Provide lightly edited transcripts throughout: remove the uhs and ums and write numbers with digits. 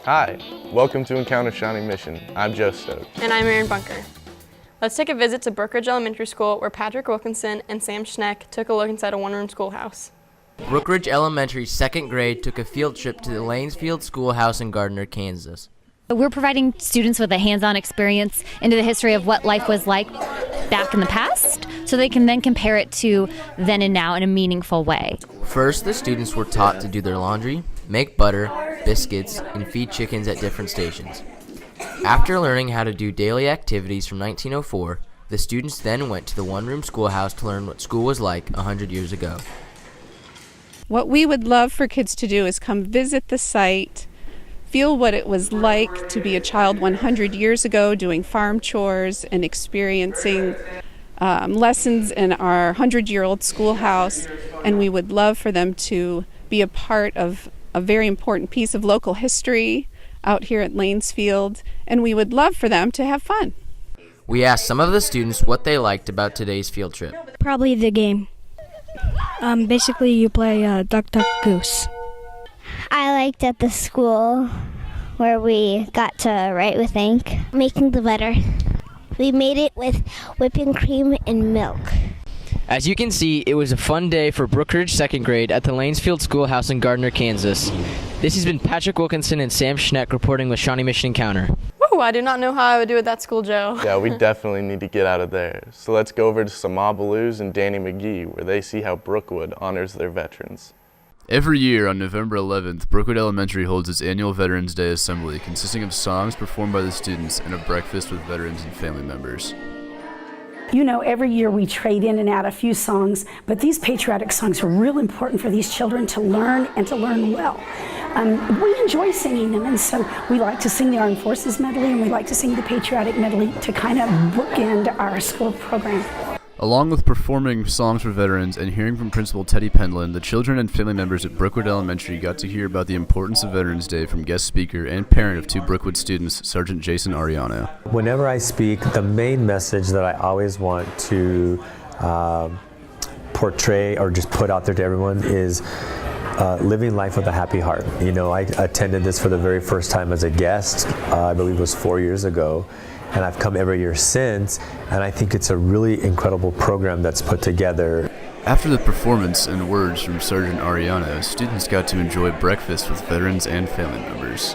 Hi, welcome to Encounter Shawnee Mission. I'm Joe Stokes. And I'm Aaron Bunker. Let's take a visit to Brookwood Elementary School where Patrick Wilkinson and Sam Schneck took a look inside a one-room schoolhouse. Brookwood Elementary second grade took a field trip to the Lanesfield Schoolhouse in Gardner, Kansas. We're providing students with a hands-on experience into the history of what life was like back in the past, so they can then compare it to then and now in a meaningful way. First, the students were taught to do their laundry, make butter, biscuits, and feed chickens at different stations. After learning how to do daily activities from 1904, the students then went to the one-room schoolhouse to learn what school was like 100 years ago. What we would love for kids to do is come visit the site, feel what it was like to be a child 100 years ago doing farm chores and experiencing lessons in our 100-year-old schoolhouse, and we would love for them to be a part of a very important piece of local history out here at Lanesfield, and we would love for them to have fun. We asked some of the students what they liked about today's field trip. Probably the game. Basically you play Duck, Duck, Goose. I liked at the school where we got to write with ink, making the butter. We made it with whipping cream and milk. As you can see, it was a fun day for Brookridge second grade at the Lanesfield Schoolhouse in Gardner, Kansas. This has been Patrick Wilkinson and Sam Schneck reporting with Shawnee Mission Encounter. Woo, I do not know how I would do at that school, Joe. Yeah, we definitely need to get out of there. So let's go over to Sama Baloo's and Danny McGee, where they see how Brookwood honors their veterans. Every year on November 11th, Brookwood Elementary holds its annual Veterans Day Assembly, consisting of songs performed by the students and a breakfast with veterans and family members. You know, every year we trade in and out a few songs, but these patriotic songs are real important for these children to learn and to learn well. We enjoy singing them, and so we like to sing the Armed Forces medley, and we like to sing the patriotic medley to kind of bookend our school program. Along with performing songs for veterans and hearing from Principal Teddy Pendlin, the children and family members at Brookwood Elementary got to hear about the importance of Veterans Day from guest speaker and parent of two Brookwood students, Sergeant Jason Ariano. Whenever I speak, the main message that I always want to portray or just put out there to everyone is living life with a happy heart. You know, I attended this for the very first time as a guest, I believe it was 4 years ago. And I've come every year since, and I think it's a really incredible program that's put together. After the performance and words from Sergeant Ariano, students got to enjoy breakfast with veterans and family members.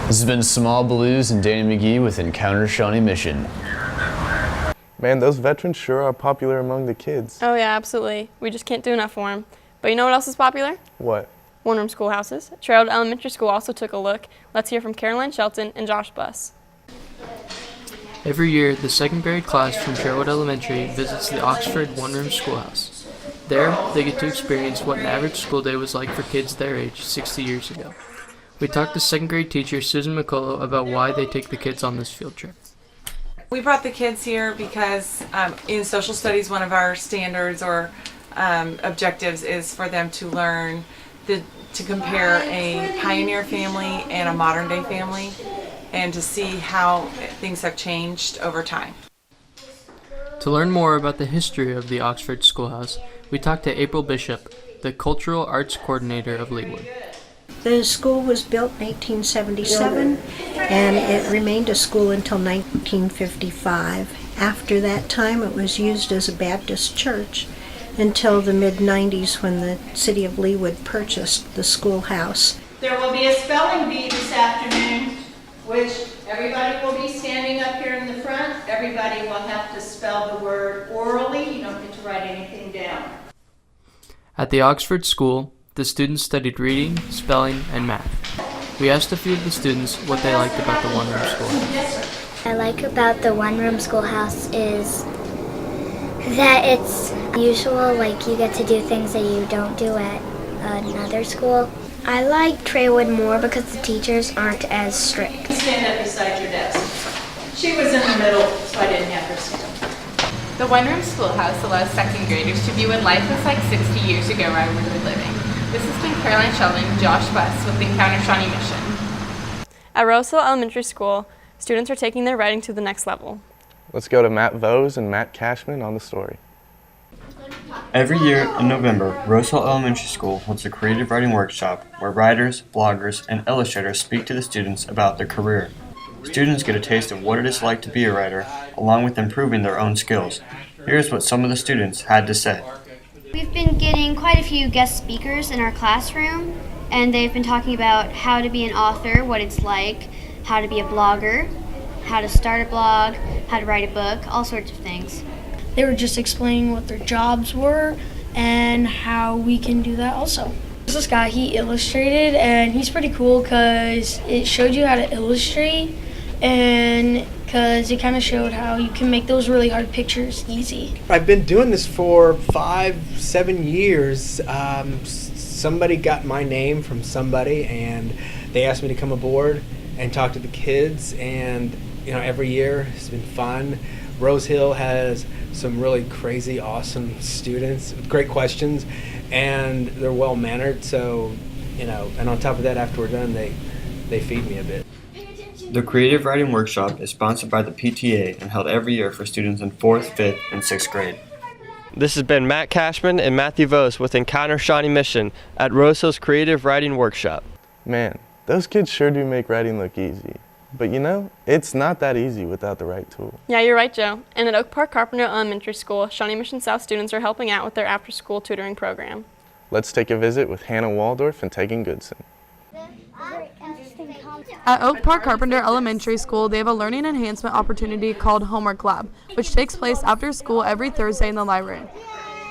This has been Samal Balooz and Danny McGee with Encounter Shawnee Mission. Man, those veterans sure are popular among the kids. Oh yeah, absolutely. We just can't do enough for them. But you know what else is popular? What? One-room schoolhouses. Sherwood Elementary School also took a look. Let's hear from Caroline Shelton and Josh Buss. Every year, the second grade class from Sherwood Elementary visits the Oxford one-room schoolhouse. There, they get to experience what an average school day was like for kids their age 60 years ago. We talked to second grade teacher Susan McCullough about why they take the kids on this field trip. We brought the kids here because in social studies, one of our standards or objectives is for them to learn to compare a pioneer family and a modern day family, and to see how things have changed over time. To learn more about the history of the Oxford Schoolhouse, we talked to April Bishop, the Cultural Arts Coordinator of Leawood. The school was built in 1877, and it remained a school until 1955. After that time, it was used as a Baptist church until the mid-90s when the city of Leawood purchased the schoolhouse. There will be a spelling bee this afternoon, which everybody will be standing up here in the front. Everybody will have to spell the word orally. You don't get to write anything down. At the Oxford School, the students studied reading, spelling, and math. We asked a few of the students what they liked about the one-room schoolhouse. What I like about the one-room schoolhouse is that it's usual, like you get to do things that you don't do at another school. I like Treywood more because the teachers aren't as strict. Stand up beside your desk. She was in the middle, so I didn't have her stand. The one-room schoolhouse allows second graders to view what life was like 60 years ago where we were living. This has been Caroline Sheldon and Josh Buss with Encounter Shawnee Mission. At Roseville Elementary School, students are taking their writing to the next level. Let's go to Matt Vose and Matt Cashman on the story. Every year in November, Rosehill Elementary School holds a creative writing workshop where writers, bloggers, and illustrators speak to the students about their career. Students get a taste of what it is like to be a writer, along with improving their own skills. Here's what some of the students had to say. We've been getting quite a few guest speakers in our classroom, and they've been talking about how to be an author, what it's like, how to be a blogger, how to start a blog, how to write a book, all sorts of things. They were just explaining what their jobs were and how we can do that also. This guy, he illustrated, and he's pretty cool because it showed you how to illustrate, and because it kind of showed how you can make those really hard pictures easy. I've been doing this for 5-7 years. Somebody got my name from somebody, and they asked me to come aboard and talk to the kids, and every year it's been fun. Rosehill has some really crazy, awesome students with great questions, and they're well-mannered, so, and on top of that, after we're done, they feed me a bit. The Creative Writing Workshop is sponsored by the PTA and held every year for students in 4th, 5th, and 6th grade. This has been Matt Cashman and Matthew Vos with Encounter Shawnee Mission at Rosehill's Creative Writing Workshop. Man, those kids sure do make writing look easy. But it's not that easy without the right tool. Yeah, you're right, Joe. And at Oak Park Carpenter Elementary School, Shawnee Mission South students are helping out with their after-school tutoring program. Let's take a visit with Hannah Waldorf and Tegan Goodson. At Oak Park Carpenter Elementary School, they have a learning enhancement opportunity called Homework Lab, which takes place after school every Thursday in the library.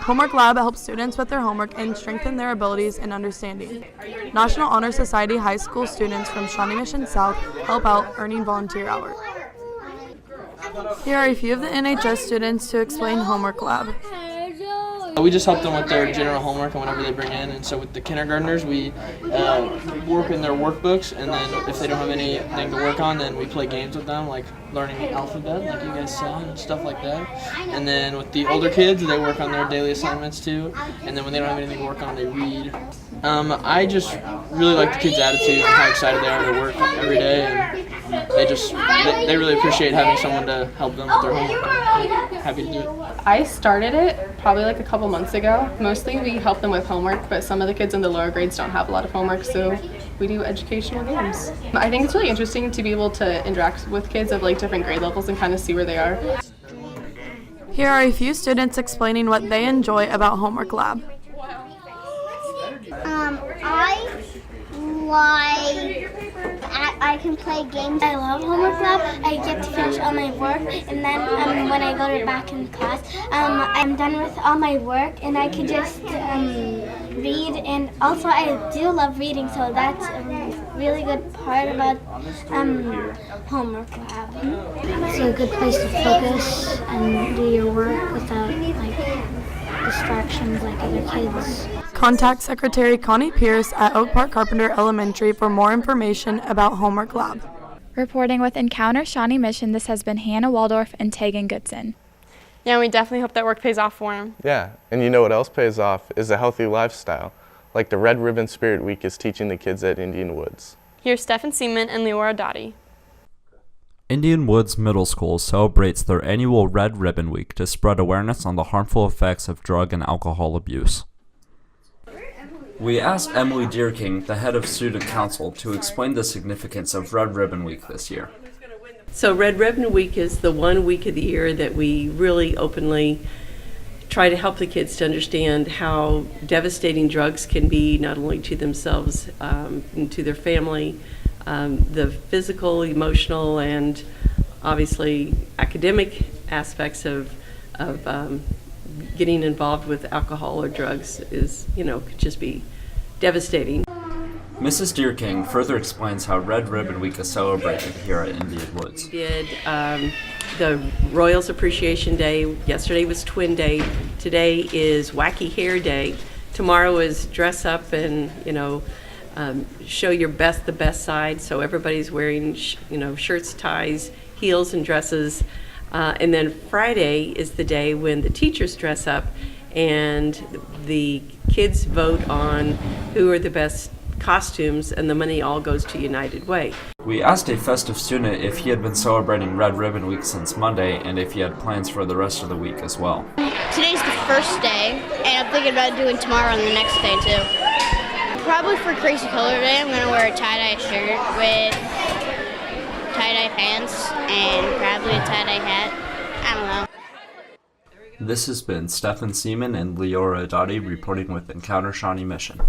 Homework Lab helps students with their homework and strengthen their abilities and understanding. National Honor Society high school students from Shawnee Mission South help out earning volunteer hours. Here are a few of the NHS students to explain Homework Lab. We just help them with their general homework and whatever they bring in, and so with the kindergartners we work in their workbooks, and then if they don't have anything to work on, then we play games with them, like learning the alphabet like you guys saw and stuff like that. And then with the older kids, they work on their daily assignments too, and then when they don't have anything to work on, they read. I just really like the kids' attitude and how excited they are to work every day, and they really appreciate having someone to help them with their homework. I'm happy to do it. I started it probably like a couple months ago. Mostly we help them with homework, but some of the kids in the lower grades don't have a lot of homework, so we do educational games. I think it's really interesting to be able to interact with kids of like different grade levels and kind of see where they are. Here are a few students explaining what they enjoy about Homework Lab. I can play games. I love Homework Lab. I get to finish all my work, and then when I go back in class, I'm done with all my work, and I can just read. And also, I do love reading, so that's a really good part about Homework Lab. It's a good place to focus and do your work without distractions like other kids. Contact Secretary Connie Pierce at Oak Park Carpenter Elementary for more information about Homework Lab. Reporting with Encounter Shawnee Mission, this has been Hannah Waldorf and Tegan Goodson. Yeah, we definitely hope that work pays off for him. Yeah, and you know what else pays off is a healthy lifestyle, like the Red Ribbon Spirit Week is teaching the kids at Indian Woods. Here's Stephen Seaman and Leora Dottie. Indian Woods Middle School celebrates their annual Red Ribbon Week to spread awareness on the harmful effects of drug and alcohol abuse. We asked Emily Deerking, the head of Student Council, to explain the significance of Red Ribbon Week this year. So Red Ribbon Week is the one week of the year that we really openly try to help the kids to understand how devastating drugs can be, not only to themselves and to their family, the physical, emotional, and obviously academic aspects of getting involved with alcohol or drugs is, could just be devastating. Mrs. Deerking further explains how Red Ribbon Week is celebrated here at Indian Woods. We did the Royals Appreciation Day. Yesterday was Twin Day. Today is Wacky Hair Day. Tomorrow is Dress Up and, show your the best side. So everybody's wearing, shirts, ties, heels, and dresses. And then Friday is the day when the teachers dress up and the kids vote on who are the best costumes, and the money all goes to United Way. We asked a festive student if he had been celebrating Red Ribbon Week since Monday and if he had plans for the rest of the week as well. Today's the first day, and I'm thinking about doing tomorrow and the next day too. Probably for Crazy Color Day, I'm going to wear a tie-dye shirt with tie-dye pants and probably a tie-dye hat. I don't know. This has been Stefan Seaman and Leora Adati reporting with Encounter Shawnee Mission.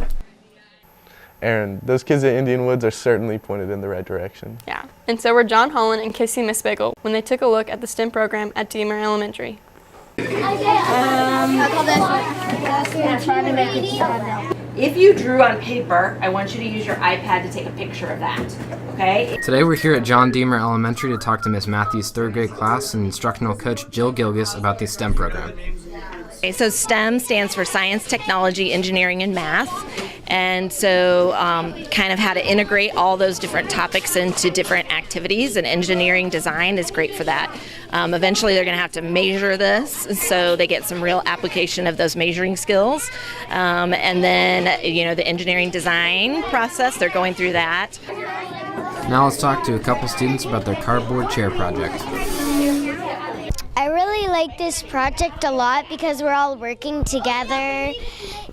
Aaron, those kids at Indian Woods are certainly pointed in the right direction. Yeah, and so were John Holland and Kissy Mispigel when they took a look at the STEM program at Deemer Elementary. If you drew on paper, I want you to use your iPad to take a picture of that, okay? Today we're here at John Deemer Elementary to talk to Miss Matthews' third grade class and instructional coach Jill Gilgis about the STEM program. Okay, so STEM stands for Science, Technology, Engineering, and Math. And so kind of how to integrate all those different topics into different activities, and engineering design is great for that. Eventually they're going to have to measure this, so they get some real application of those measuring skills. And then, you know, the engineering design process, they're going through that. Now let's talk to a couple students about their cardboard chair project. I really like this project a lot because we're all working together,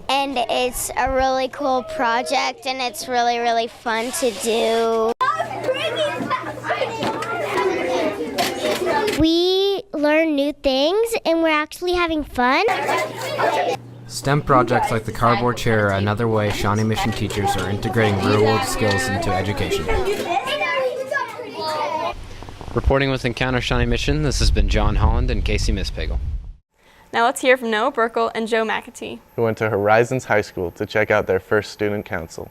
and it's a really cool project, and it's really, really fun to do. We learn new things, and we're actually having fun. STEM projects like the cardboard chair are another way Shawnee Mission teachers are integrating real-world skills into education. Reporting with Encounter Shawnee Mission, this has been John Holland and Casey Mispigel. Now let's hear from Noah Burkle and Joe McAtee, who went to Horizons High School to check out their first student council.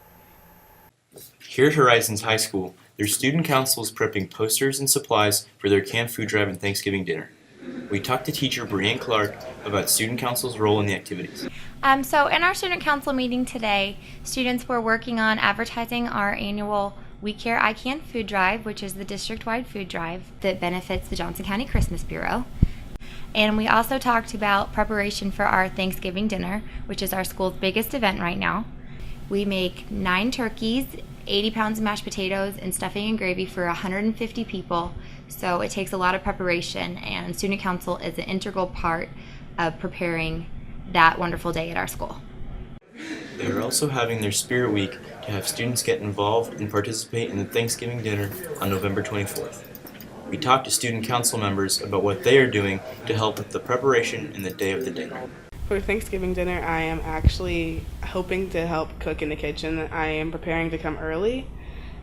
Here at Horizons High School, their student council is prepping posters and supplies for their canned food drive and Thanksgiving dinner. We talked to teacher Brianne Clark about student council's role in the activities. So in our student council meeting today, students were working on advertising our annual We Care I Can food drive, which is the district-wide food drive that benefits the Johnson County Christmas Bureau. And we also talked about preparation for our Thanksgiving dinner, which is our school's biggest event right now. We make 9 turkeys, 80 pounds of mashed potatoes, and stuffing and gravy for 150 people. So it takes a lot of preparation, and student council is an integral part of preparing that wonderful day at our school. They are also having their Spirit Week to have students get involved and participate in the Thanksgiving dinner on November 24th. We talked to student council members about what they are doing to help with the preparation and the day of the dinner. For Thanksgiving dinner, I am actually hoping to help cook in the kitchen. I am preparing to come early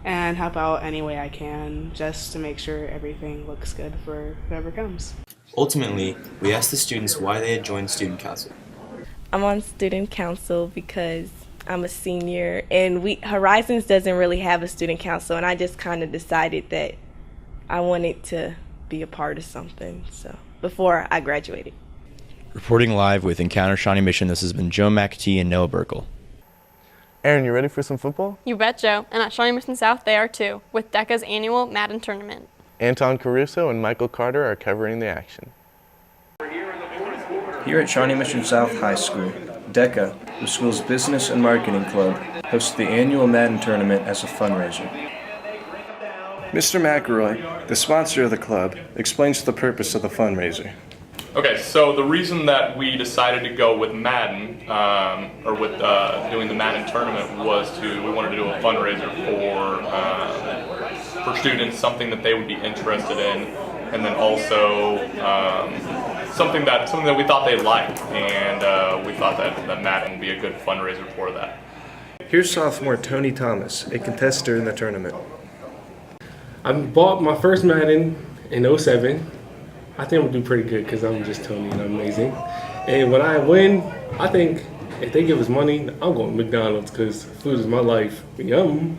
and help out any way I can just to make sure everything looks good for whoever comes. Ultimately, we asked the students why they had joined student council. I'm on student council because I'm a senior, and Horizons doesn't really have a student council, and I just kind of decided that I wanted to be a part of something, so before I graduated. Reporting live with Encounter Shawnee Mission, this has been Joe McAtee and Noah Burkle. Aaron, you ready for some football? You bet, Joe. And at Shawnee Mission South, they are too, with DECA's annual Madden Tournament. Anton Caruso and Michael Carter are covering the action. Here at Shawnee Mission South High School, DECA, the school's business and marketing club, hosts the annual Madden Tournament as a fundraiser. Mr. McElroy, the sponsor of the club, explains the purpose of the fundraiser. Okay, so the reason that we decided to go with Madden, or with doing the Madden Tournament, was we wanted to do a fundraiser for students, something that they would be interested in, and then also something that we thought they'd like, and we thought that Madden would be a good fundraiser for that. Here's sophomore Tony Thomas, a contestant in the tournament. I bought my first Madden in 2007. I think I'm gonna do pretty good because I'm just Tony and I'm amazing. And when I win, I think if they give us money, I'm going to McDonald's because food is my life. Yum.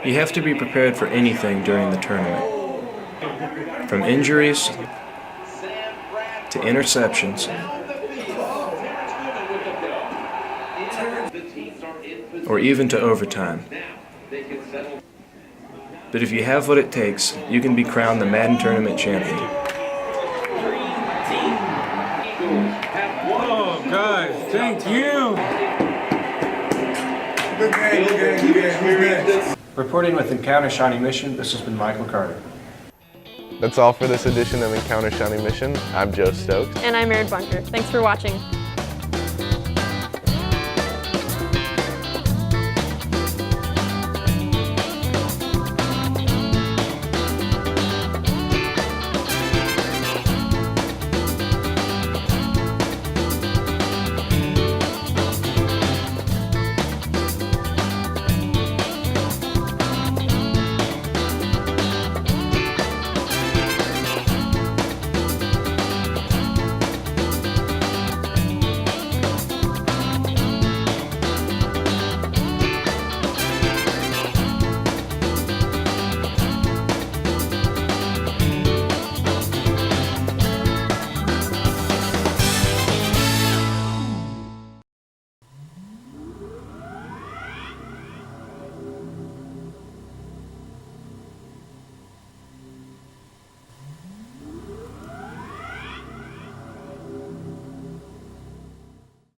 You have to be prepared for anything during the tournament. From injuries to interceptions or even to overtime. But if you have what it takes, you can be crowned the Madden Tournament champion. Oh, guys, thank you. Reporting with Encounter Shawnee Mission, this has been Michael Carter. That's all for this edition of Encounter Shawnee Mission. I'm Joe Stokes. And I'm Erin Bunker. Thanks for watching.